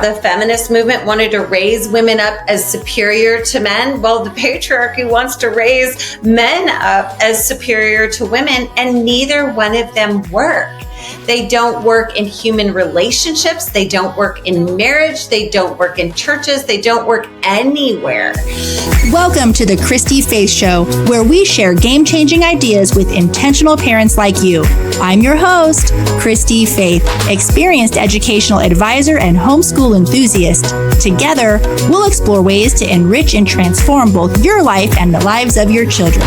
The feminist movement wanted to raise women up as superior to men. Well, the patriarchy wants to raise men up as superior to women, and neither one of them work. They don't work in human relationships. They don't work in marriage. They don't work in churches. They don't work anywhere. Welcome to the Christy-Faith Show, where we share game-changing ideas with intentional parents like you. I'm your host, Christy-Faith, experienced educational advisor and homeschool enthusiast. Together, we'll explore ways to enrich and transform both your life and the lives of your children.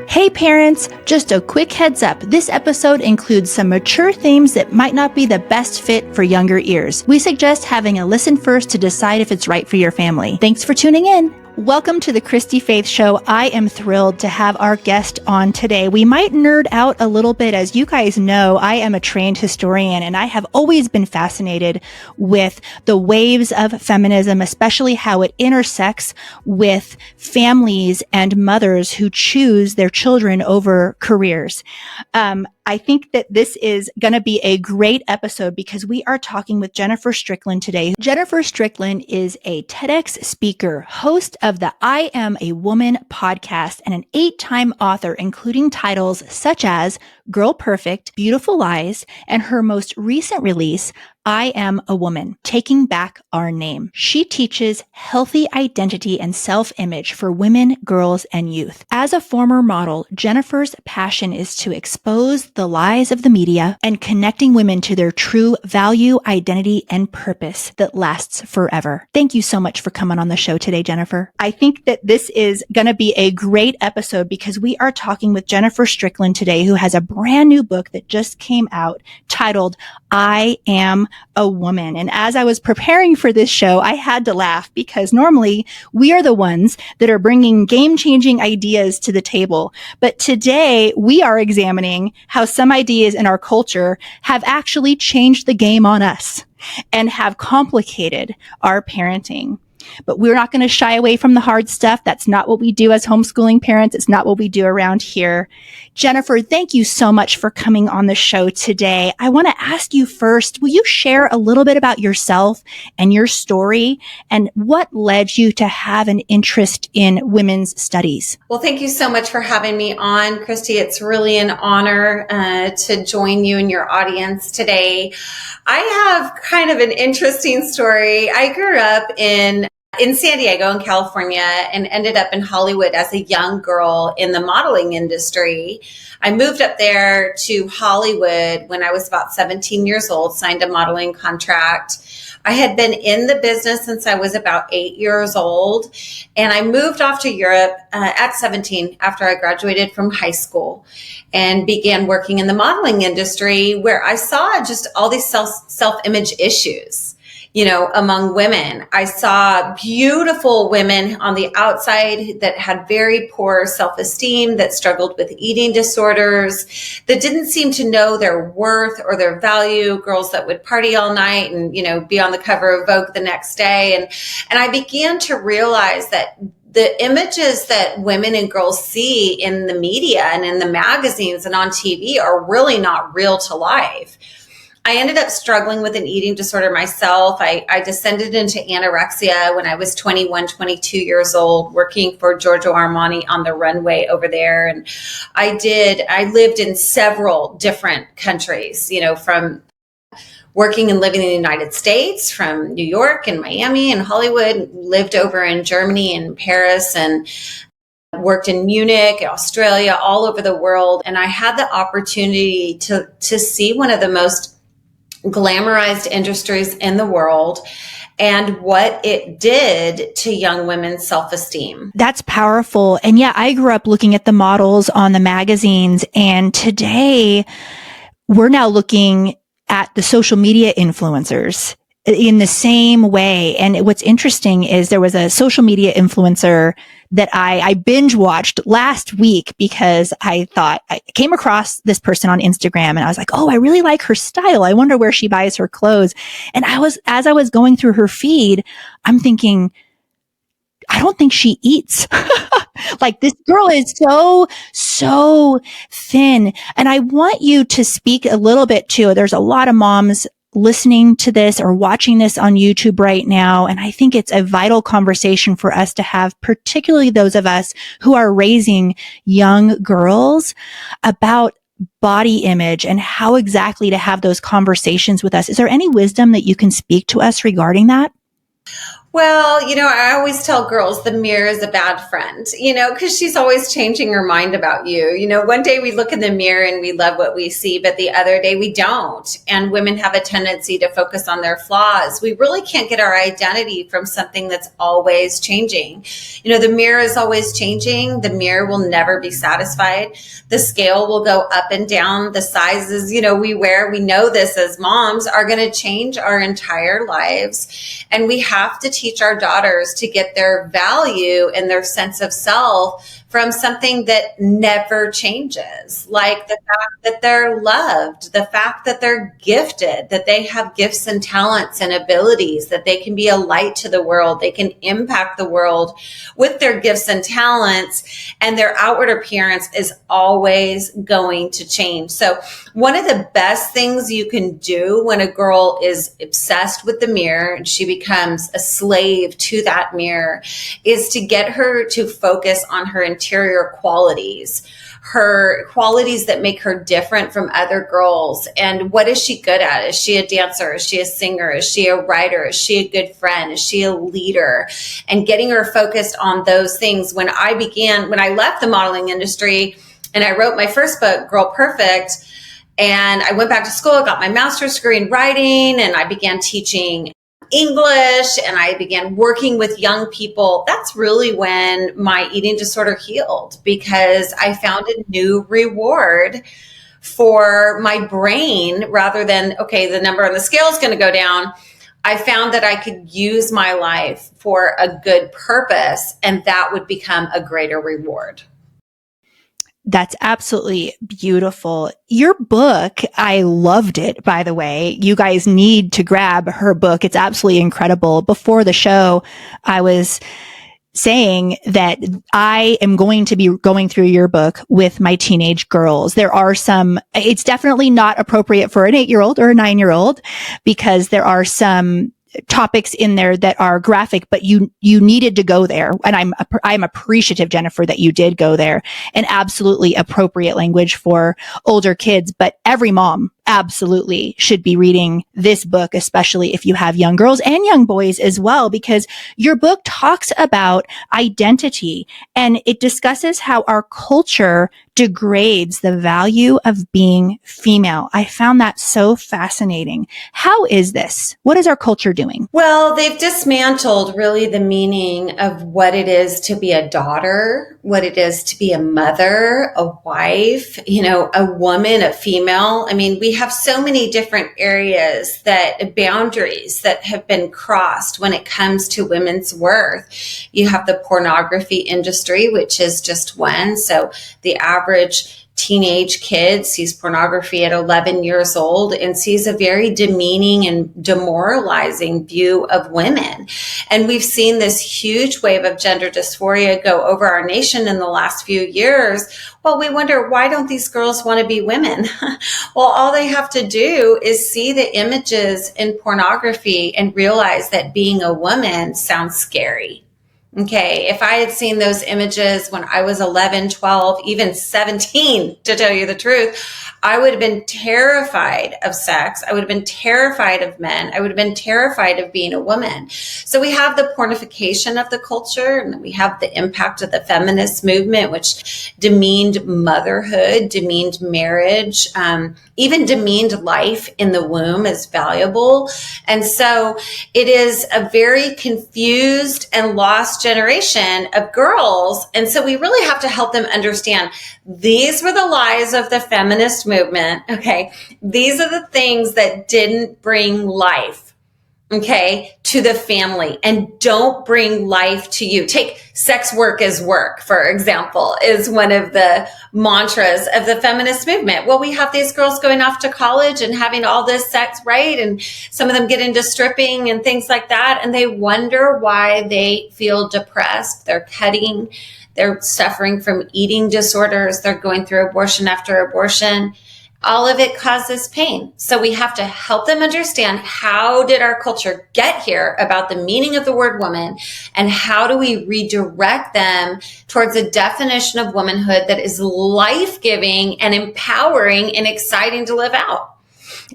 Hey parents, just a quick heads up. This episode includes some mature themes that might not be the best fit for younger ears. We suggest having a listen first to decide if it's right for your family. Thanks for tuning in. Welcome to the Christy-Faith Show. I am thrilled to have our guest on today. We might nerd out a little bit. As you guys know, I am a trained historian, and I have always been fascinated with the waves of feminism, especially how it intersects with families and mothers who choose their children over careers. I think that this is going to be a great episode because we are talking with Jennifer Strickland today. Jennifer Strickland is a TEDx speaker, host of the I Am a Woman podcast, and an 8-time author, including titles such as Girl Perfect, Beautiful Lies, and her most recent release, I Am a Woman, Taking Back Our Name. She teaches healthy identity and self-image for women, girls, and youth. As a former model, Jennifer's passion is to expose the lies of the media and connecting women to their true value, identity, and purpose that lasts forever. Thank you so much for coming on the show today, Jennifer. I think that this is going to be a great episode because we are talking with Jennifer Strickland today, who has a brand new book that just came out titled I Am a Woman. And as I was preparing for this show, I had to laugh because normally we are the ones that are bringing game-changing ideas to the table. But today we are examining how some ideas in our culture have actually changed the game on us and have complicated our parenting. But we're not going to shy away from the hard stuff. That's not what we do as homeschooling parents. It's not what we do around here. Jennifer, thank you so much for coming on the show today. I want to ask you first, will you share a little bit about yourself and your story and what led you to have an interest in women's studies? Well, thank you so much for having me on, Christy. It's really an honor to join you and your audience today. I have kind of an interesting story. I grew up in San Diego in California and ended up in Hollywood as a young girl in the modeling industry. I moved up there to Hollywood when I was about 17 years old, signed a modeling contract. I had been in the business since I was about 8 years old, and I moved off to Europe at 17 after I graduated from high school and began working in the modeling industry, where I saw just all these self-image issues, among women. I saw beautiful women on the outside that had very poor self-esteem, that struggled with eating disorders, that didn't seem to know their worth or their value, girls that would party all night and, be on the cover of Vogue the next day. And I began to realize that the images that women and girls see in the media and in the magazines and on TV are really not real to life. I ended up struggling with an eating disorder myself. I descended into anorexia when I was 21, 22 years old, working for Giorgio Armani on the runway over there. And I lived in several different countries, from working and living in the United States, from New York and Miami and Hollywood, lived over in Germany and Paris, and worked in Munich, Australia, all over the world. And I had the opportunity to see one of the most glamorized industries in the world and what it did to young women's self-esteem. That's powerful. And yeah, I grew up looking at the models on the magazines, and today we're now looking at the social media influencers in the same way. And what's interesting is there was a social media influencer that I binge watched last week because I thought I came across this person on Instagram and I was like, oh, I really like her style. I wonder where she buys her clothes. And as I was going through her feed, I'm thinking, I don't think she eats. Like, this girl is so thin. And I want you to speak a little bit too. There's a lot of moms listening to this or watching this on YouTube right now. And I think it's a vital conversation for us to have, particularly those of us who are raising young girls, about body image and how exactly to have those conversations with us. Is there any wisdom that you can speak to us regarding that? Well, I always tell girls the mirror is a bad friend, because she's always changing her mind about you. One day we look in the mirror and we love what we see, but the other day we don't. And women have a tendency to focus on their flaws. We really can't get our identity from something that's always changing. The mirror is always changing. The mirror will never be satisfied. The scale will go up and down. The sizes, we wear, we know this as moms, are going to change our entire lives. And we have to teach our daughters to get their value and their sense of self from something that never changes, like the fact that they're loved, the fact that they're gifted, that they have gifts and talents and abilities, that they can be a light to the world, they can impact the world with their gifts and talents, and their outward appearance is always going to change. So one of the best things you can do when a girl is obsessed with the mirror and she becomes a slave to that mirror is to get her to focus on her interior qualities, her qualities that make her different from other girls. And what is she good at? Is she a dancer? Is she a singer? Is she a writer? Is she a good friend? Is she a leader? And getting her focused on those things. When I left the modeling industry and I wrote my first book, Girl Perfect, and I went back to school, got my master's degree in writing, and I began teaching English, and I began working with young people. That's really when my eating disorder healed, because I found a new reward for my brain. Rather than, okay, the number on the scale is going to go down, I found that I could use my life for a good purpose, and that would become a greater reward. That's absolutely beautiful. Your book, I loved it, by the way. You guys need to grab her book. It's absolutely incredible. Before the show, I was saying that I am going to be going through your book with my teenage girls. It's definitely not appropriate for an 8-year-old or a 9-year-old, because there are some topics in there that are graphic, but you needed to go there. And I'm appreciative, Jennifer, that you did go there, and absolutely appropriate language for older kids. But every mom absolutely should be reading this book, especially if you have young girls and young boys as well, because your book talks about identity and it discusses how our culture degrades the value of being female. I found that so fascinating. How is this? What is our culture doing? Well, they've dismantled really the meaning of what it is to be a daughter, what it is to be a mother, a wife, a woman, a female. I mean, we have so many different areas boundaries that have been crossed when it comes to women's worth. You have the pornography industry, which is just one. So the average teenage kid sees pornography at 11 years old and sees a very demeaning and demoralizing view of women. And we've seen this huge wave of gender dysphoria go over our nation in the last few years. Well, we wonder, why don't these girls want to be women? Well, all they have to do is see the images in pornography and realize that being a woman sounds scary. Okay, if I had seen those images when I was 11, 12, even 17, to tell you the truth, I would have been terrified of sex. I would have been terrified of men. I would have been terrified of being a woman. So we have the pornification of the culture, and we have the impact of the feminist movement, which demeaned motherhood, demeaned marriage, even demeaned life in the womb as valuable. And so it is a very confused and lost generation of girls. And so we really have to help them understand these were the lies of the feminist movement. Okay. These are the things that didn't bring life. okay, to the family, and don't bring life to you. Take sex work as work, for example, is one of the mantras of the feminist movement. Well, we have these girls going off to college and having all this sex, right? And some of them get into stripping and things like that. And they wonder why they feel depressed. They're cutting, they're suffering from eating disorders. They're going through abortion after abortion. All of it causes pain. So we have to help them understand, how did our culture get here about the meaning of the word woman, and how do we redirect them towards a definition of womanhood that is life-giving and empowering and exciting to live out.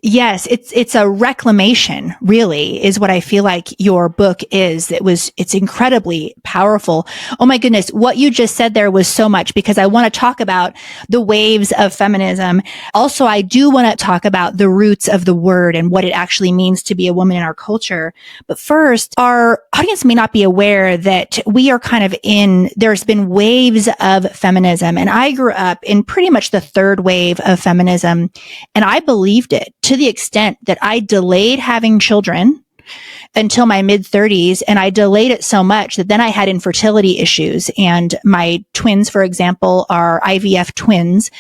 Yes, it's a reclamation, really, is what I feel like your book is. It's incredibly powerful. Oh my goodness, what you just said there was so much, because I want to talk about the waves of feminism. Also, I do want to talk about the roots of the word and what it actually means to be a woman in our culture. But first, our audience may not be aware that we are there's been waves of feminism, and I grew up in pretty much the third wave of feminism, and I believed it to the extent that I delayed having children until my mid-30s, and I delayed it so much that then I had infertility issues. And my twins, for example, are IVF twins,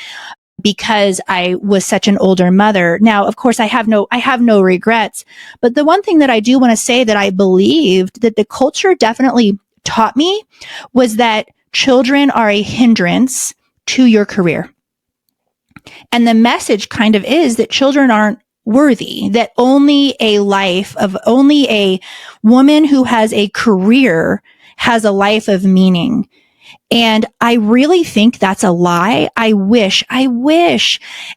because I was such an older mother. Now, of course, I have no regrets. But the one thing that I do want to say that I believed that the culture definitely taught me was that children are a hindrance to your career. And the message kind of is that children aren't worthy, that only a woman who has a career has a life of meaning. And I really think that's a lie. I wish. And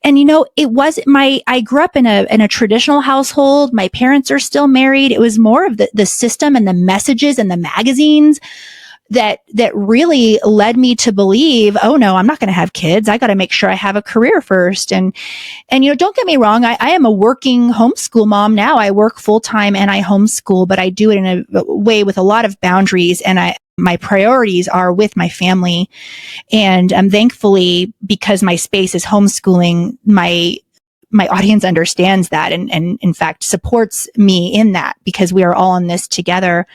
I grew up in a traditional household. My parents are still married. It was more of the system and the messages and the magazines that really led me to believe, oh no, I'm not going to have kids. I got to make sure I have a career first. And don't get me wrong. I am a working homeschool mom now. I work full time and I homeschool, but I do it in a way with a lot of boundaries, and my priorities are with my family. And thankfully, because my space is homeschooling, my audience understands that and in fact supports me in that, because we are all in this together.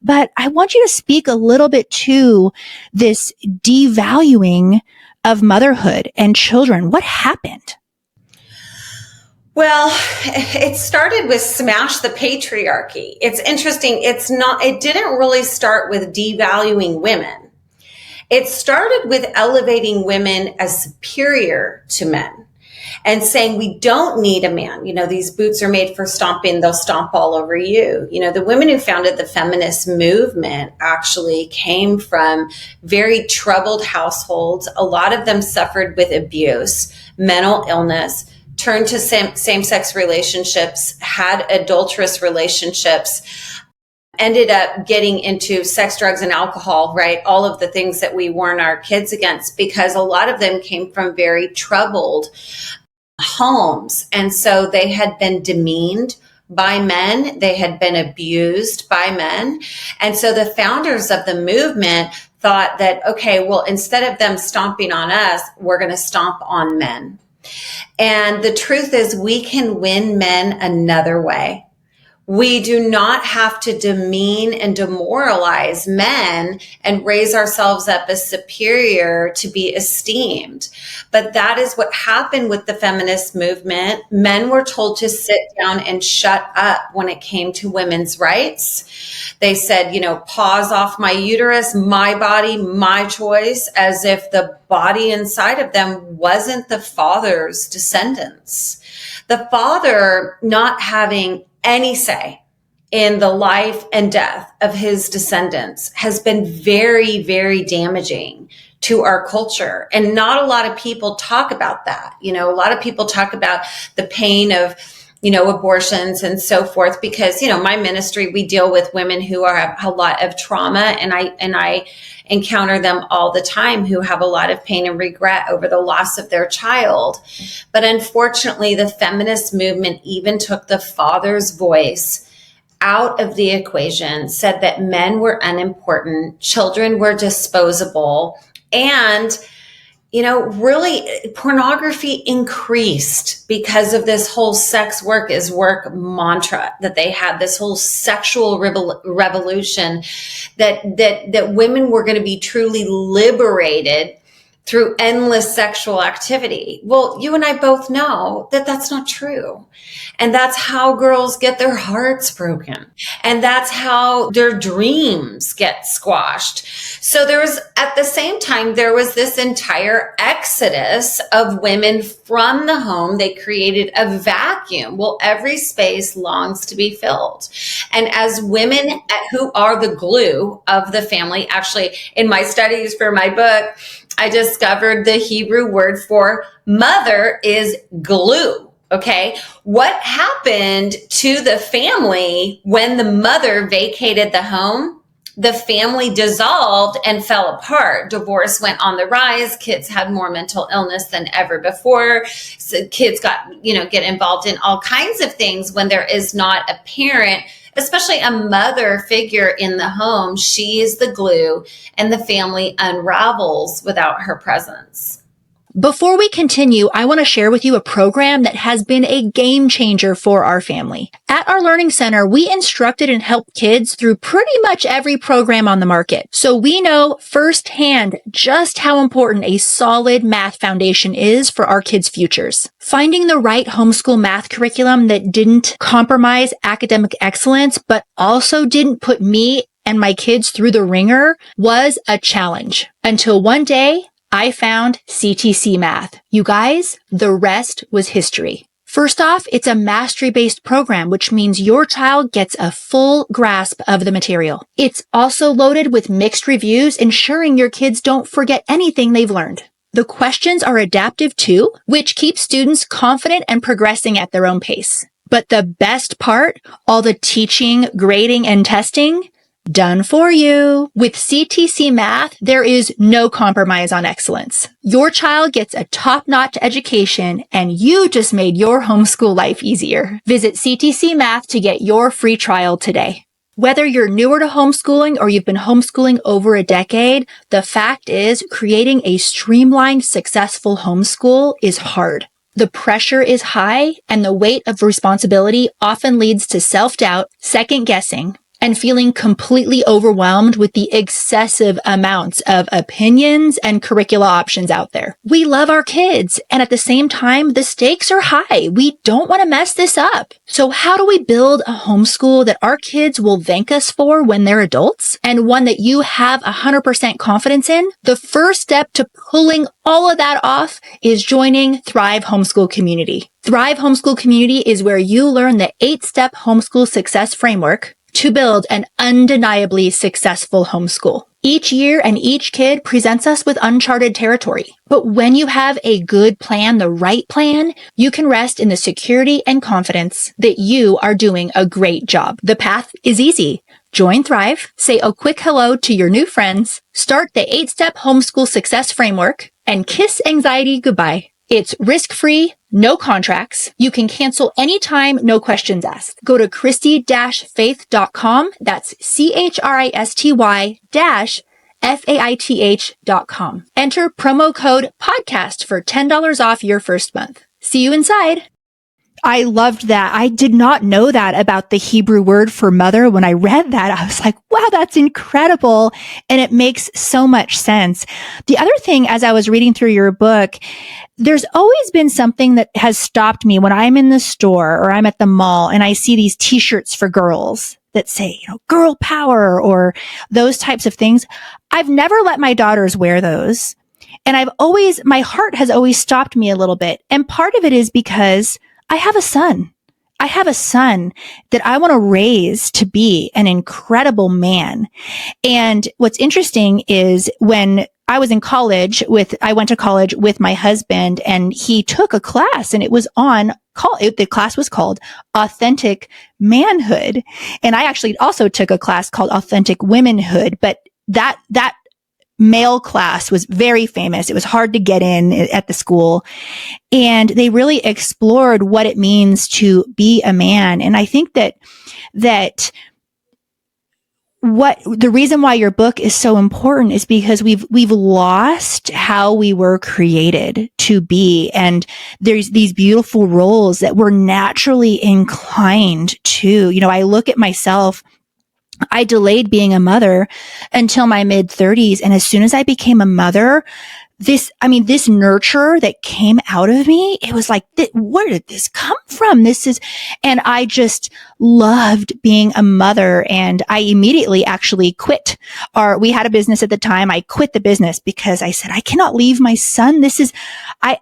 But I want you to speak a little bit to this devaluing of motherhood and children. What happened? Well, it started with smash the patriarchy. It's interesting. It didn't really start with devaluing women. It started with elevating women as superior to men and saying, we don't need a man. These boots are made for stomping. They'll stomp all over you. The women who founded the feminist movement actually came from very troubled households. A lot of them suffered with abuse, mental illness, turned to same-sex relationships, had adulterous relationships, ended up getting into sex, drugs, and alcohol, right? All of the things that we warn our kids against, because a lot of them came from very troubled homes. And so they had been demeaned by men. They had been abused by men. And so the founders of the movement thought that, okay, well, instead of them stomping on us, we're going to stomp on men. And the truth is, we can win men another way. We do not have to demean and demoralize men and raise ourselves up as superior to be esteemed. But that is what happened with the feminist movement. Men were told to sit down and shut up when it came to women's rights. They said, paws off my uterus, my body, my choice, as if the body inside of them wasn't the father's descendants. The father not having any say in the life and death of his descendants has been very, very damaging to our culture. And not a lot of people talk about that. A lot of people talk about the pain of, abortions and so forth, because, my ministry, we deal with women who have a lot of trauma, and I encounter them all the time who have a lot of pain and regret over the loss of their child. But unfortunately, the feminist movement even took the father's voice out of the equation, said that men were unimportant, children were disposable, and really pornography increased because of this whole sex work is work mantra that they had, this whole sexual revolution that women were going to be truly liberated through endless sexual activity. Well, you and I both know that that's not true. And that's how girls get their hearts broken. And that's how their dreams get squashed. So at the same time, there was this entire exodus of women from the home. They created a vacuum. Well, every space longs to be filled. And as women who are the glue of the family, actually in my studies for my book, I discovered the Hebrew word for mother is glue. Okay. What happened to the family when the mother vacated the home? The family dissolved and fell apart. Divorce went on the rise. Kids had more mental illness than ever before. So kids get involved in all kinds of things when there is not a parent, especially a mother figure in the home. She is the glue, and the family unravels without her presence. Before we continue, I want to share with you a program that has been a game changer for our family. At our Learning Center, we instructed and helped kids through pretty much every program on the market. So we know firsthand just how important a solid math foundation is for our kids' futures. Finding the right homeschool math curriculum that didn't compromise academic excellence, but also didn't put me and my kids through the ringer was a challenge. Until one day, I found CTC Math. You guys, the rest was history. First off, it's a mastery-based program, which means your child gets a full grasp of the material. It's also loaded with mixed reviews, ensuring your kids don't forget anything they've learned. The questions are adaptive too, which keeps students confident and progressing at their own pace. But the best part, all the teaching, grading, and testing, done for you. With CTC Math, there is no compromise on excellence. Your child gets a top-notch education, and you just made your homeschool life easier. Visit CTC Math to get your free trial today. Whether you're newer to homeschooling or you've been homeschooling over a decade, the fact is creating a streamlined, successful homeschool is hard. The pressure is high, and the weight of responsibility often leads to self-doubt, second-guessing, and feeling completely overwhelmed with the excessive amounts of opinions and curricula options out there. We love our kids, and at the same time, the stakes are high. We don't want to mess this up. So how do we build a homeschool that our kids will thank us for when they're adults, and one that you have 100% confidence in? The first step to pulling all of that off is joining Thrive Homeschool Community. Thrive Homeschool Community is where you learn the 8-step homeschool success framework to build an undeniably successful homeschool. Each year and each kid presents us with uncharted territory. But when you have a good plan, the right plan, you can rest in the security and confidence that you are doing a great job. The path is easy. Join Thrive, say a quick hello to your new friends, start the 8-step homeschool success framework, and kiss anxiety goodbye. It's risk-free, no contracts. You can cancel anytime, no questions asked. Go to Christy-Faith.com. That's CHRISTY-FAITH.com. Enter promo code podcast for $10 off your first month. See you inside. I loved that. I did not know that about the Hebrew word for mother. When I read that, I was like, wow, that's incredible. And it makes so much sense. The other thing, as I was reading through your book, there's always been something that has stopped me when I'm in the store or I'm at the mall and I see these t-shirts for girls that say, girl power or those types of things. I've never let my daughters wear those. And my heart has always stopped me a little bit. And part of it is because I have a son. I have a son that I want to raise to be an incredible man. And what's interesting is when I was in college I went to college with my husband, and he took a class, and it was the class was called Authentic Manhood. And I actually also took a class called Authentic Womanhood, but that male class was very famous. It was hard to get in at the school. And they really explored what it means to be a man. And I think that the reason why your book is so important is because we've lost how we were created to be. And there's these beautiful roles that we're naturally inclined to. I look at myself. I delayed being a mother until my mid 30s. And as soon as I became a mother, this nurture that came out of me, it was like, where did this come from? And I just loved being a mother. And I immediately actually quit. We had a business at the time. I quit the business because I said, I cannot leave my son. This is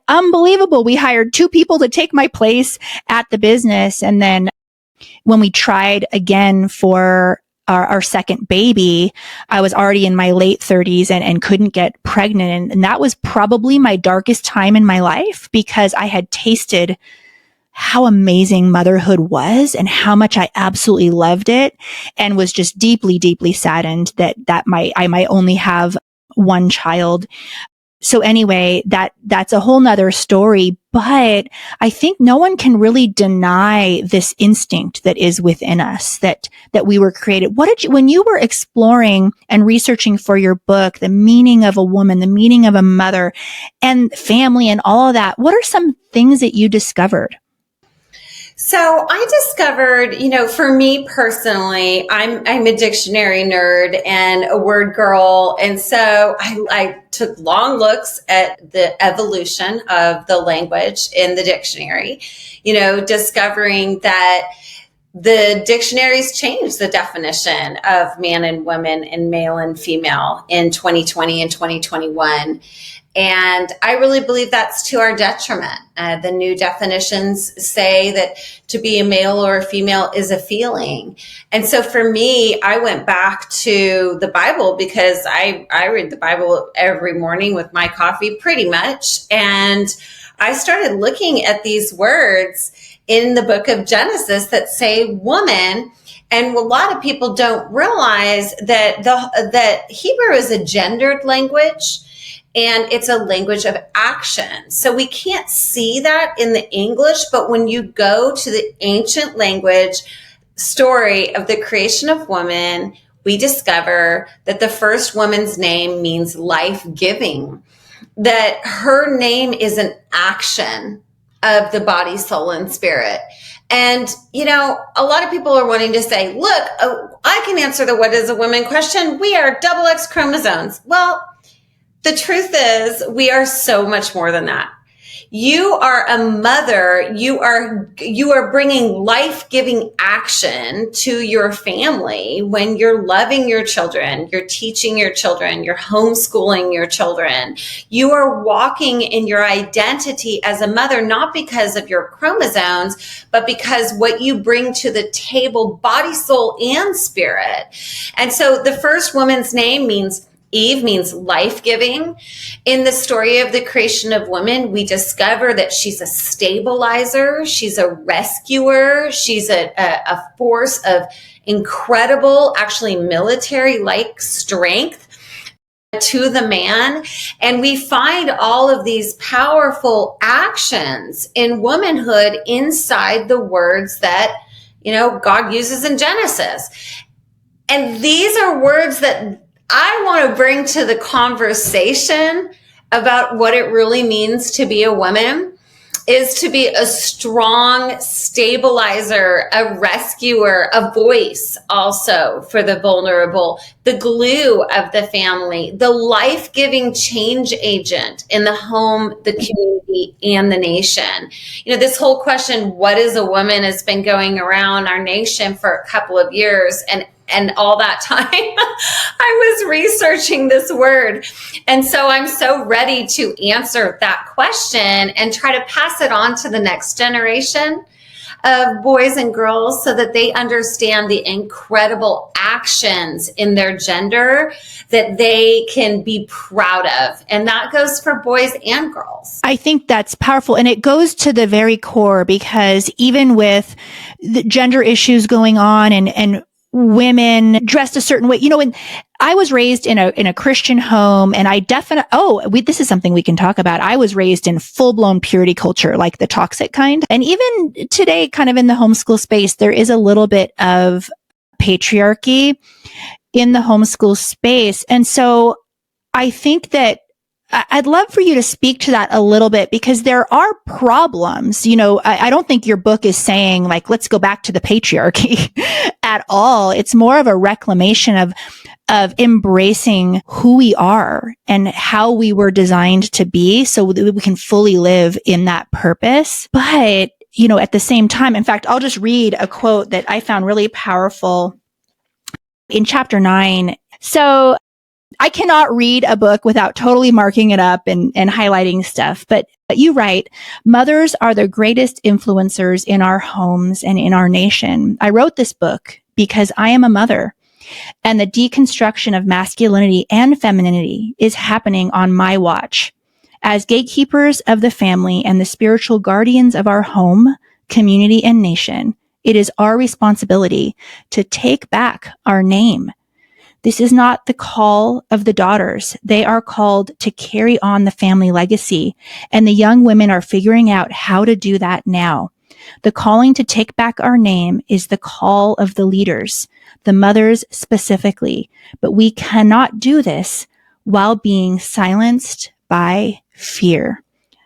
unbelievable. We hired 2 people to take my place at the business. And then when we tried again for our second baby, I was already in my late 30s and couldn't get pregnant. And that was probably my darkest time in my life because I had tasted how amazing motherhood was and how much I absolutely loved it, and was just deeply, deeply saddened that I might only have one child. So anyway, that's a whole nother story, but I think no one can really deny this instinct that is within us, that we were created. When you were exploring and researching for your book, the meaning of a woman, the meaning of a mother and family and all of that, what are some things that you discovered? So I discovered, for me personally, I'm a dictionary nerd and a word girl. And so I took long looks at the evolution of the language in the dictionary, discovering that the dictionaries changed the definition of man and woman and male and female in 2020 and 2021. And I really believe that's to our detriment. The new definitions say that to be a male or a female is a feeling. And so for me, I went back to the Bible because I read the Bible every morning with my coffee pretty much. And I started looking at these words in the book of Genesis that say woman. And a lot of people don't realize that that Hebrew is a gendered language. And it's a language of action. So we can't see that in the English, but when you go to the ancient language story of the creation of woman, we discover that the first woman's name means life-giving, that her name is an action of the body, soul, and spirit. And, a lot of people are wanting to say, look, I can answer the what is a woman question. We are XX chromosomes. Well, the truth is, we are so much more than that. You are a mother. You are bringing life-giving action to your family when you're loving your children, you're teaching your children, you're homeschooling your children. You are walking in your identity as a mother, not because of your chromosomes, but because what you bring to the table, body, soul, and spirit. And so the first woman's name means Eve means life-giving. In the story of the creation of woman, we discover that she's a stabilizer, she's a rescuer, she's a force of incredible, actually military-like strength to the man. And we find all of these powerful actions in womanhood inside the words that, God uses in Genesis. And these are words that I want to bring to the conversation about what it really means to be a woman, is to be a strong stabilizer, a rescuer, a voice also for the vulnerable, the glue of the family, the life-giving change agent in the home, the community, and the nation. This whole question, what is a woman, has been going around our nation for a couple of years, and all that time, I was researching this word. And so I'm so ready to answer that question and try to pass it on to the next generation of boys and girls so that they understand the incredible actions in their gender that they can be proud of. And that goes for boys and girls. I think that's powerful. And it goes to the very core, because even with the gender issues going on and women dressed a certain way, and I was raised in a Christian home, and I this is something we can talk about. I was raised in full-blown purity culture, like the toxic kind. And even today, kind of in the homeschool space, there is a little bit of patriarchy. in the homeschool space. And so I think that I'd love for you to speak to that a little bit, because there are problems. I don't think your book is saying like, let's go back to the patriarchy at all. It's more of a reclamation of embracing who we are and how we were designed to be so that we can fully live in that purpose. But, at the same time, in fact, I'll just read a quote that I found really powerful in chapter 9. So I cannot read a book without totally marking it up and highlighting stuff. But you write, mothers are the greatest influencers in our homes and in our nation. I wrote this book because I am a mother, and the deconstruction of masculinity and femininity is happening on my watch. As gatekeepers of the family and the spiritual guardians of our home, community, and nation, it is our responsibility to take back our name. This is not the call of the daughters. They are called to carry on the family legacy, and the young women are figuring out how to do that now. The calling to take back our name is the call of the leaders, the mothers specifically, but we cannot do this while being silenced by fear.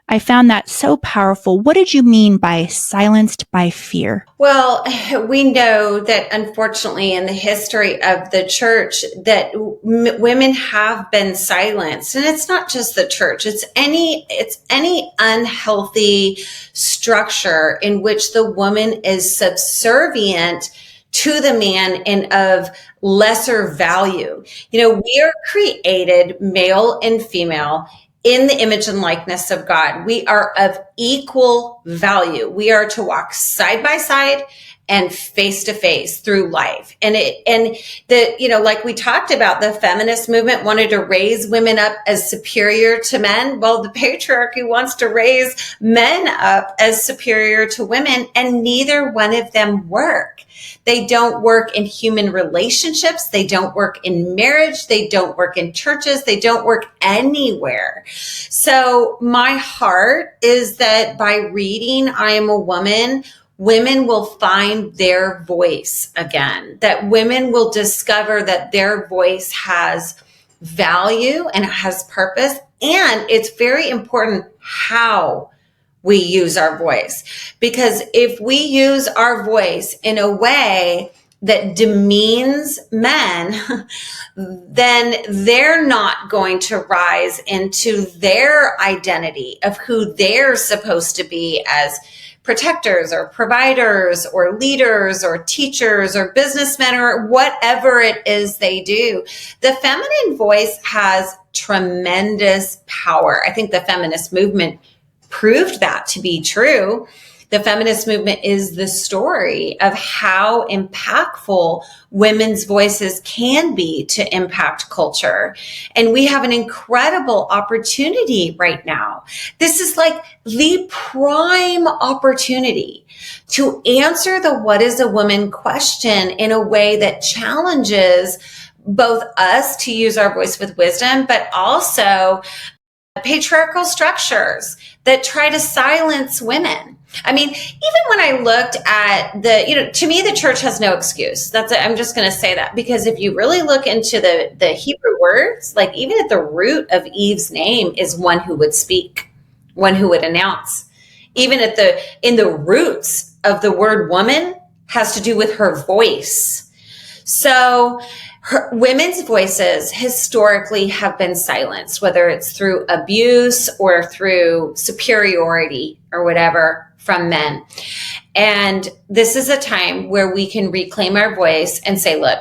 I found that so powerful. What did you mean by silenced by fear? Well, we know that unfortunately in the history of the church that women have been silenced, and it's not just the church. It's any unhealthy structure in which the woman is subservient to the man and of lesser value. We are created male and female in the image and likeness of God. We are of equal value. We are to walk side by side and face to face through life. Like we talked about, the feminist movement wanted to raise women up as superior to men. Well, the patriarchy wants to raise men up as superior to women, and neither one of them work. They don't work in human relationships. They don't work in marriage. They don't work in churches. They don't work anywhere. So my heart is that by reading I Am a Woman, women will find their voice again, that women will discover that their voice has value and it has purpose. And it's very important how we use our voice, because if we use our voice in a way that demeans men, then they're not going to rise into their identity of who they're supposed to be as protectors or providers or leaders or teachers or businessmen or whatever it is they do. The feminine voice has tremendous power. I think the feminist movement proved that to be true. The feminist movement is the story of how impactful women's voices can be to impact culture. And we have an incredible opportunity right now. This is like the prime opportunity to answer the what is a woman question in a way that challenges both us to use our voice with wisdom, but also patriarchal structures that try to silence women. I mean, even when I looked at to me, the church has no excuse. I'm just going to say that, because if you really look into the Hebrew words, like even at the root of Eve's name is one who would speak, one who would announce. Even in the roots of the word woman has to do with her voice. So women's voices historically have been silenced, whether it's through abuse or through superiority or whatever from men. And this is a time where we can reclaim our voice and say, look,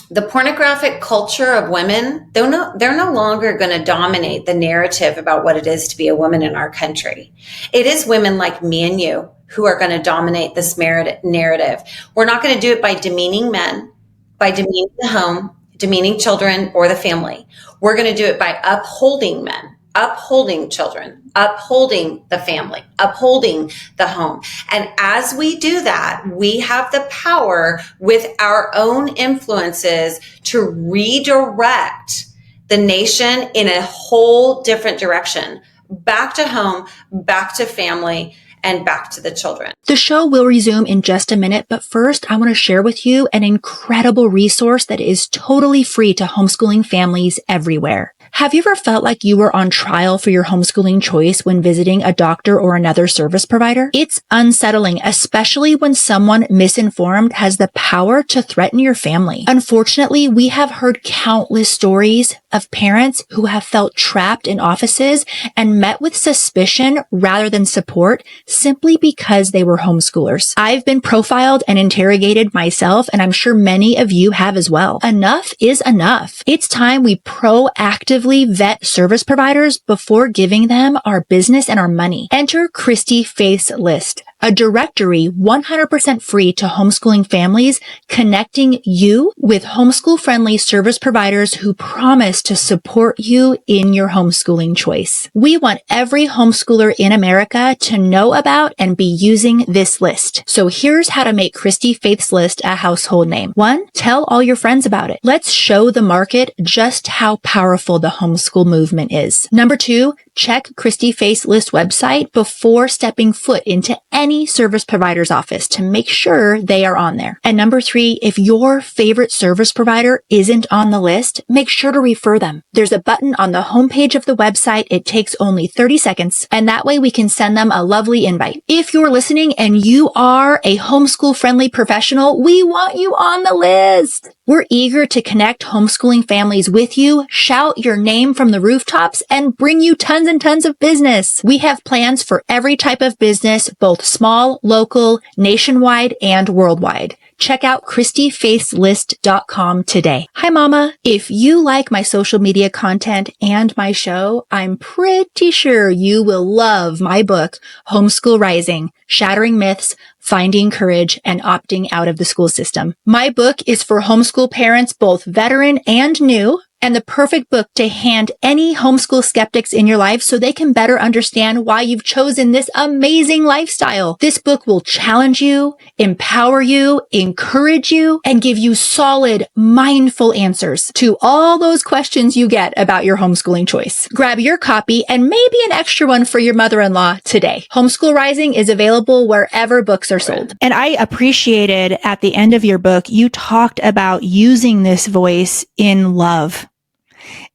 the pornographic culture of women, they're no longer going to dominate the narrative about what it is to be a woman in our country. It is women like me and you who are going to dominate this narrative. We're not going to do it by demeaning men, by demeaning the home, demeaning children or the family. We're going to do it by upholding men, upholding children, upholding the family, upholding the home. And as we do that, we have the power with our own influences to redirect the nation in a whole different direction, back to home, back to family, and back to the children. The show will resume in just a minute, but first I want to share with you an incredible resource that is totally free to homeschooling families everywhere. Have you ever felt like you were on trial for your homeschooling choice when visiting a doctor or another service provider? It's unsettling, especially when someone misinformed has the power to threaten your family. Unfortunately, we have heard countless stories of parents who have felt trapped in offices and met with suspicion rather than support simply because they were homeschoolers. I've been profiled and interrogated myself, and I'm sure many of you have as well. Enough is enough. It's time we proactively vet service providers before giving them our business and our money. Enter Christy-Faith's list, a directory 100% free to homeschooling families, connecting you with homeschool-friendly service providers who promise to support you in your homeschooling choice. We want every homeschooler in America to know about and be using this list. So here's how to make Christy-Faith's list a household name. 1, tell all your friends about it. Let's show the market just how powerful the homeschool movement is. Number 2, check Christy-Faith's list website before stepping foot into any service provider's office to make sure they are on there. And number 3, if your favorite service provider isn't on the list, make sure to refer them. There's a button on the homepage of the website. It takes only 30 seconds, and that way we can send them a lovely invite. If you're listening and you are a homeschool-friendly professional, we want you on the list. We're eager to connect homeschooling families with you, shout your name from the rooftops, and bring you tons and tons of business. We have plans for every type of business, both small, local, nationwide, and worldwide. Check out ChristyFaithsList.com today. Hi, Mama. If you like my social media content and my show, I'm pretty sure you will love my book, Homeschool Rising, Shattering Myths, Finding Courage, and Opting Out of the School System. My book is for homeschool parents, both veteran and new, and the perfect book to hand any homeschool skeptics in your life so they can better understand why you've chosen this amazing lifestyle. This book will challenge you, empower you, encourage you, and give you solid, mindful answers to all those questions you get about your homeschooling choice. Grab your copy and maybe an extra one for your mother-in-law today. Homeschool Rising is available wherever books are sold. And I appreciated at the end of your book, you talked about using this voice in love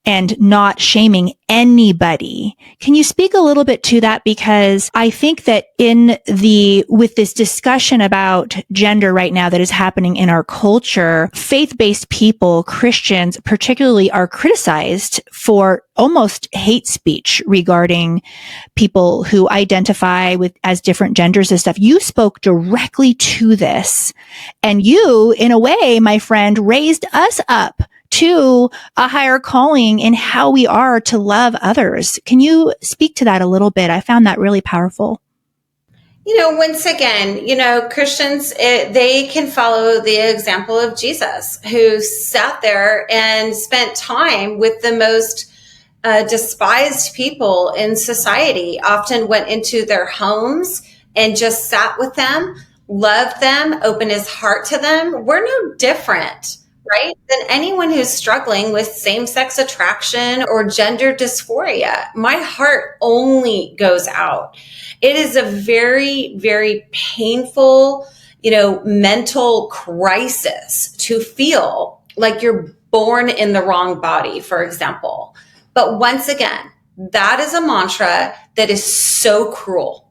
and not shaming anybody. Can you speak a little bit to that? Because I think that with this discussion about gender right now that is happening in our culture, faith-based people, Christians particularly, are criticized for almost hate speech regarding people who identify as different genders and stuff. You spoke directly to this, and you, in a way, my friend, raised us up to a higher calling in how we are to love others. Can you speak to that a little bit? I found that really powerful. Once again, Christians, they can follow the example of Jesus, who sat there and spent time with the most despised people in society, often went into their homes and just sat with them, loved them, opened his heart to them. We're no different, right, than anyone who's struggling with same-sex attraction or gender dysphoria. My heart only goes out. It is a very, very painful, mental crisis to feel like you're born in the wrong body, for example. But once again, that is a mantra that is so cruel.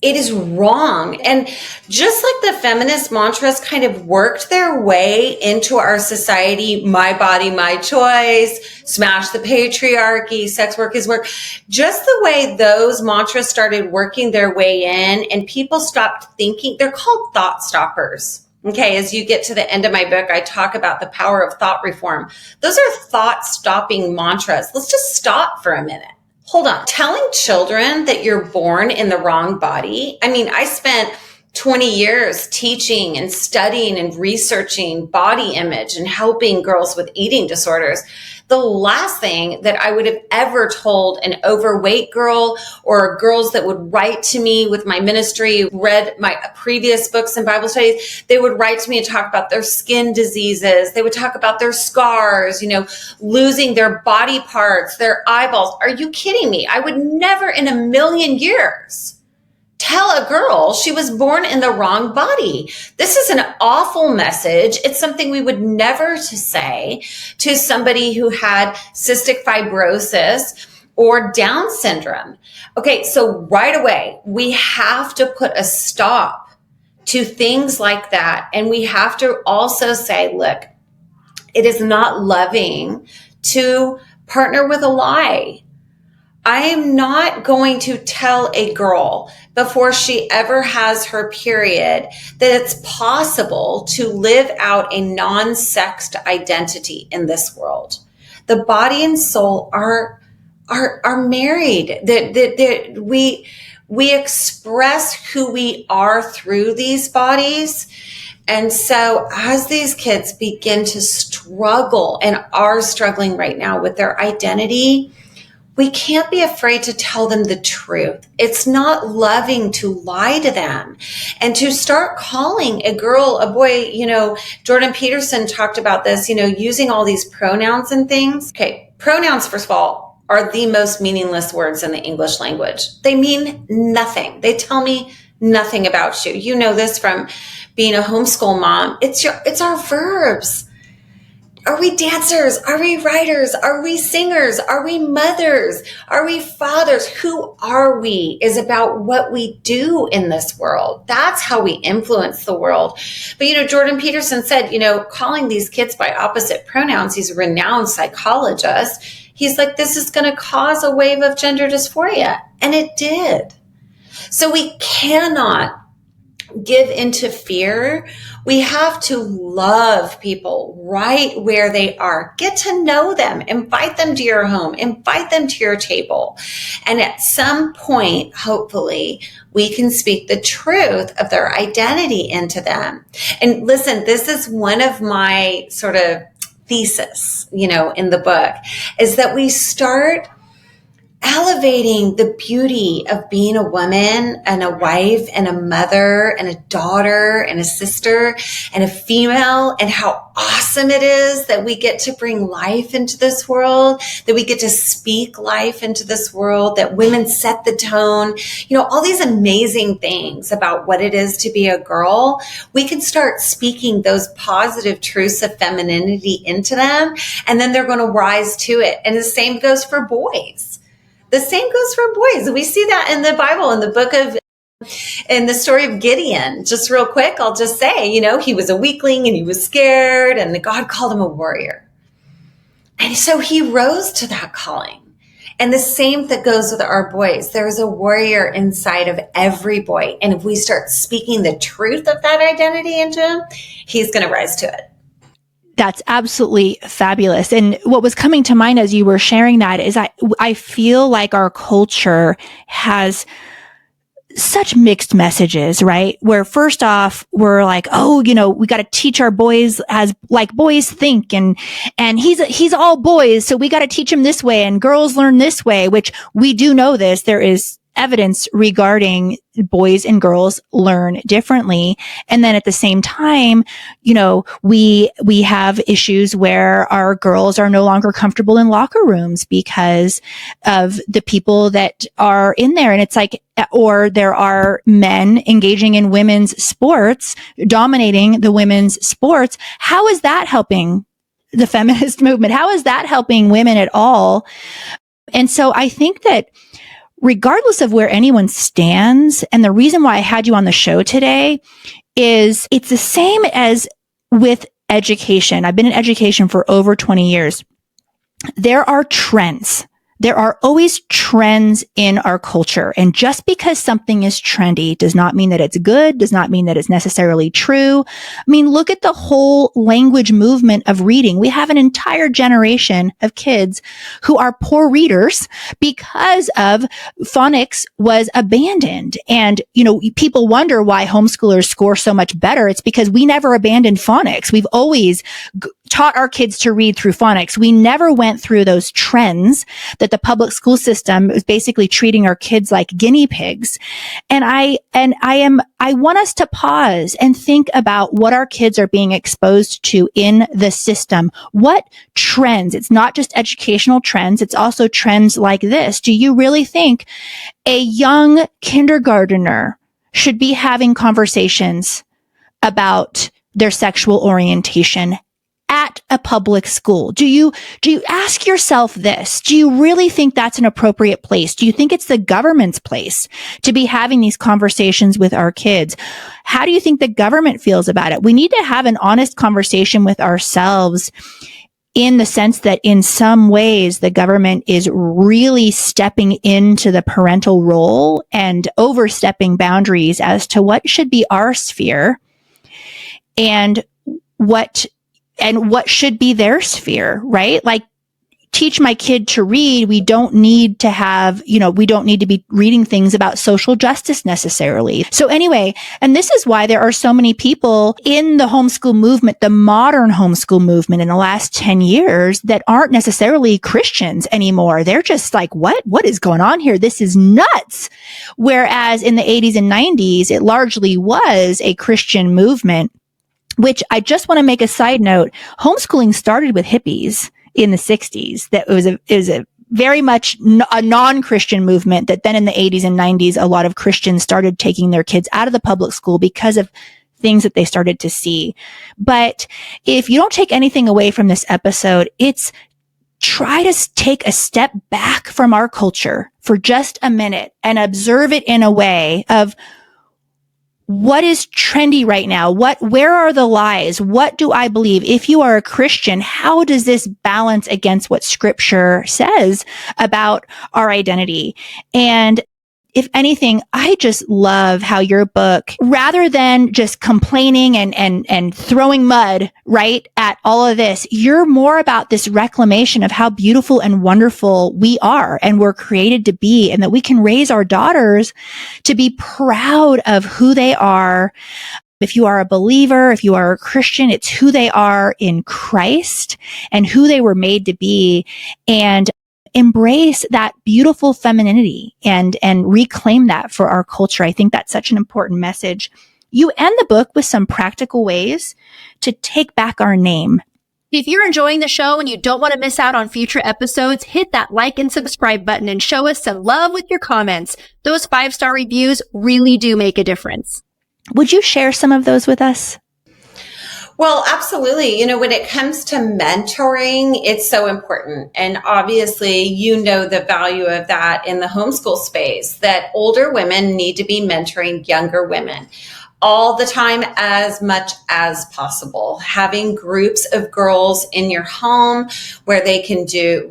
It is wrong. And just like the feminist mantras kind of worked their way into our society, my body, my choice, smash the patriarchy, sex work is work, just the way those mantras started working their way in and people stopped thinking, they're called thought stoppers. Okay, as you get to the end of my book, I talk about the power of thought reform. Those are thought stopping mantras. Let's just stop for a minute. Hold on. Telling children that you're born in the wrong body. I mean, I spent 20 years teaching and studying and researching body image and helping girls with eating disorders. The last thing that I would have ever told an overweight girl or girls that would write to me with my ministry, read my previous books and Bible studies, they would write to me and talk about their skin diseases. They would talk about their scars, losing their body parts, their eyeballs. Are you kidding me? I would never in a million years tell a girl she was born in the wrong body. This is an awful message. It's something we would never to say to somebody who had cystic fibrosis or Down syndrome. Okay, so right away, we have to put a stop to things like that. And we have to also say, look, it is not loving to partner with a lie. I am not going to tell a girl before she ever has her period that it's possible to live out a non-sexed identity in this world. The body and soul are married. That we express who we are through these bodies. And so as these kids begin to struggle and are struggling right now with their identity, we can't be afraid to tell them the truth. It's not loving to lie to them and to start calling a girl, a boy. Jordan Peterson talked about this, using all these pronouns and things. Okay, pronouns, first of all, are the most meaningless words in the English language. They mean nothing. They tell me nothing about you. You know this from being a homeschool mom. It's our verbs. Are we dancers? Are we writers? Are we singers? Are we mothers? Are we fathers? Who are we is about what we do in this world. That's how we influence the world. But, Jordan Peterson said, calling these kids by opposite pronouns, he's a renowned psychologist. He's like, this is going to cause a wave of gender dysphoria. And it did. So we cannot give into fear. We have to love people right where they are. Get to know them. Invite them to your home. Invite them to your table. And at some point, hopefully, we can speak the truth of their identity into them. And listen, this is one of my sort of thesis, in the book, is that we start elevating the beauty of being a woman and a wife and a mother and a daughter and a sister and a female, and how awesome it is that we get to bring life into this world, that we get to speak life into this world, that women set the tone, all these amazing things about what it is to be a girl. We can start speaking those positive truths of femininity into them, and then they're going to rise to it. And the same goes for boys. The same goes for boys. We see that in the Bible, in the story of Gideon. Just real quick, I'll just say, he was a weakling and he was scared, and God called him a warrior. And so he rose to that calling. And the same that goes with our boys. There's a warrior inside of every boy. And if we start speaking the truth of that identity into him, he's going to rise to it. That's absolutely fabulous. And what was coming to mind as you were sharing that is I feel like our culture has such mixed messages, right? Where first off, we're like, we got to teach our boys as like boys think, and he's all boys, so we got to teach him this way, and girls learn this way, which we do know this. There is evidence regarding boys and girls learn differently. And then at the same time, we have issues where our girls are no longer comfortable in locker rooms because of the people that are in there. And it's like, or there are men engaging in women's sports, dominating the women's sports. How is that helping the feminist movement? How is that helping women at all? And so I think that regardless of where anyone stands, and the reason why I had you on the show today is it's the same as with education. I've been in education for over 20 years. There are trends. There are always trends in our culture. And just because something is trendy does not mean that it's good, does not mean that it's necessarily true. I mean, look at the whole language movement of reading. We have an entire generation of kids who are poor readers because of phonics was abandoned. And, people wonder why homeschoolers score so much better. It's because we never abandoned phonics. We've always taught our kids to read through phonics. We never went through those trends that the public school system is basically treating our kids like guinea pigs. And I want us to pause and think about what our kids are being exposed to in the system. What trends? It's not just educational trends. It's also trends like this. Do you really think a young kindergartner should be having conversations about their sexual orientation at a public school? Do you ask yourself this? Do you really think that's an appropriate place? Do you think it's the government's place to be having these conversations with our kids? How do you think the government feels about it? We need to have an honest conversation with ourselves, in the sense that in some ways the government is really stepping into the parental role and overstepping boundaries as to what should be our sphere and what should be their sphere, right? Like, teach my kid to read. We don't need to be reading things about social justice necessarily. So anyway, and this is why there are so many people in the homeschool movement, the modern homeschool movement in the last 10 years, that aren't necessarily Christians anymore. They're just like, what is going on here? This is nuts. Whereas in the 80s and 90s, it largely was a Christian movement, which I just want to make a side note. Homeschooling started with hippies in the 60s. That was a very much a non-Christian movement that then in the 80s and 90s, a lot of Christians started taking their kids out of the public school because of things that they started to see. But if you don't take anything away from this episode, it's try to take a step back from our culture for just a minute and observe it in a way of, what is trendy right now? Where are the lies? What do I believe? If you are a Christian, how does this balance against what scripture says about our identity? And if anything, I just love how your book, rather than just complaining and throwing mud, right, at all of this, you're more about this reclamation of how beautiful and wonderful we are and we're created to be, and that we can raise our daughters to be proud of who they are. If you are a believer, if you are a Christian, it's who they are in Christ and who they were made to be. And embrace that beautiful femininity and reclaim that for our culture. I think that's such an important message. You end the book with some practical ways to take back our name. If you're enjoying the show and you don't want to miss out on future episodes, hit that like and subscribe button and show us some love with your comments. Those 5-star reviews really do make a difference. Would you share some of those with us? Well, absolutely. When it comes to mentoring, it's so important. And obviously, the value of that in the homeschool space, that older women need to be mentoring younger women all the time, as much as possible. Having groups of girls in your home where they can do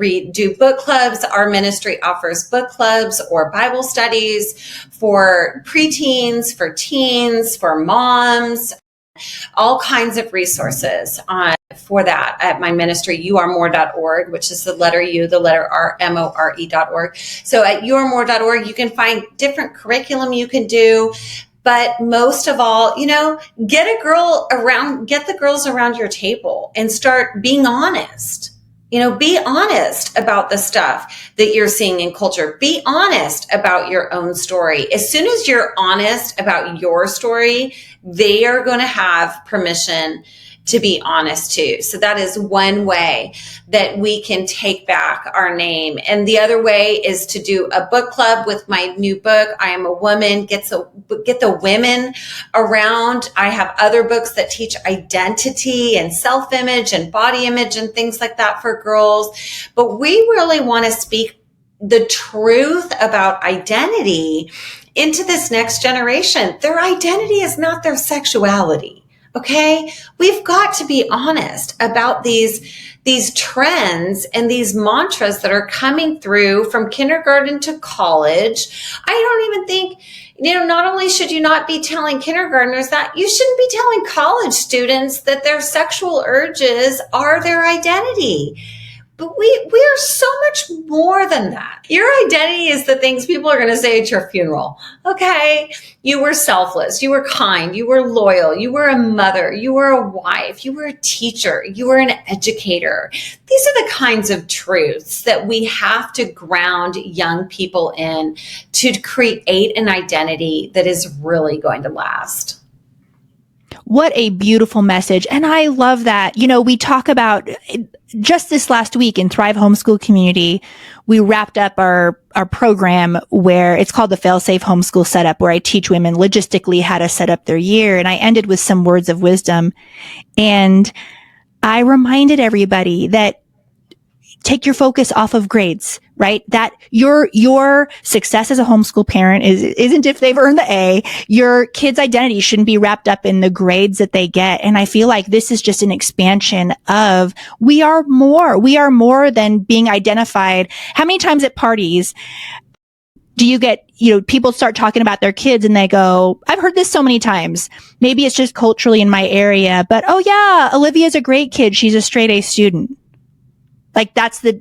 book clubs. Our ministry offers book clubs or Bible studies for preteens, for teens, for moms. All kinds of resources for that at my ministry, youaremore.org, which is the letter U, the letter R, MORE.org. So at youaremore.org, you can find different curriculum you can do. But most of all, get the girls around your table and start being honest. Be honest about the stuff that you're seeing in culture. Be honest about your own story. As soon as you're honest about your story, they are going to have permission to be honest too. So that is one way that we can take back our name. And the other way is to do a book club with my new book, I Am a Woman. Get the women around. I have other books that teach identity and self-image and body image and things like that for girls. But we really want to speak the truth about identity into this next generation. Their identity is not their sexuality. Okay, we've got to be honest about these trends and these mantras that are coming through from kindergarten to college. I don't even think, not only should you not be telling kindergartners that, you shouldn't be telling college students that their sexual urges are their identity. But we are so much more than that. Your identity is the things people are going to say at your funeral. Okay, you were selfless, you were kind, you were loyal, you were a mother, you were a wife, you were a teacher, you were an educator. These are the kinds of truths that we have to ground young people in to create an identity that is really going to last. What a beautiful message. And I love that. You know, we talk about just this last week in Thrive Homeschool Community, we wrapped up our program where it's called the Fail-Safe Homeschool Setup, where I teach women logistically how to set up their year. And I ended with some words of wisdom. And I reminded everybody that take your focus off of grades, right? That your success as a homeschool parent isn't if they've earned the A. Your kid's identity shouldn't be wrapped up in the grades that they get. And I feel like this is just an expansion of we are more than being identified. How many times at parties do you get, people start talking about their kids and they go, I've heard this so many times. Maybe it's just culturally in my area, but oh yeah, Olivia's a great kid. She's a straight A student. Like that's the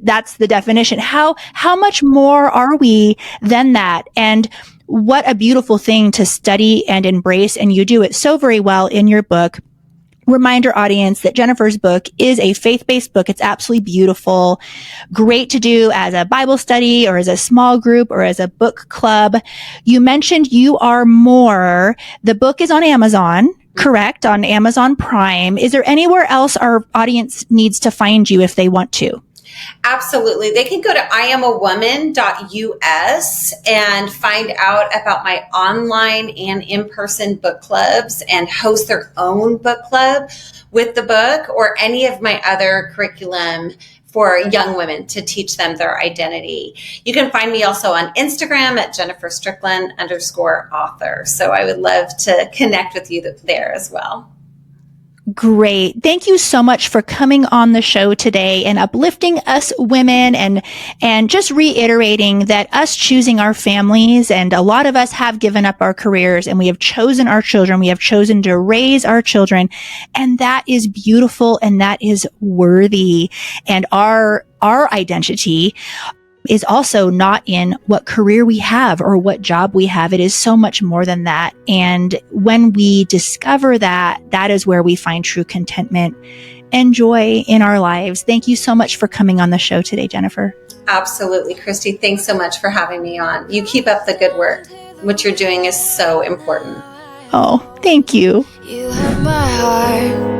definition. How much more are we than that? And what a beautiful thing to study and embrace. And you do it so very well in your book. Reminder audience that Jennifer's book is a faith-based book. It's absolutely beautiful. Great to do as a Bible study or as a small group or as a book club. You mentioned You Are More. The book is on Amazon. Correct, on Amazon Prime. Is there anywhere else our audience needs to find you if they want to? Absolutely. They can go to iamowoman.us and find out about my online and in-person book clubs and host their own book club with the book or any of my other curriculum for young women to teach them their identity. You can find me also on Instagram at Jennifer Strickland _author. So I would love to connect with you there as well. Great. Thank you so much for coming on the show today and uplifting us women and just reiterating that us choosing our families, and a lot of us have given up our careers and we have chosen our children. We have chosen to raise our children, and that is beautiful and that is worthy. And our identity is also not in what career we have or what job we have. It is so much more than that. And when we discover that, that is where we find true contentment and joy in our lives. Thank you so much for coming on the show today, Jennifer. Absolutely, Christy. Thanks so much for having me on. You keep up the good work. What you're doing is so important. Oh, thank you. You have my heart.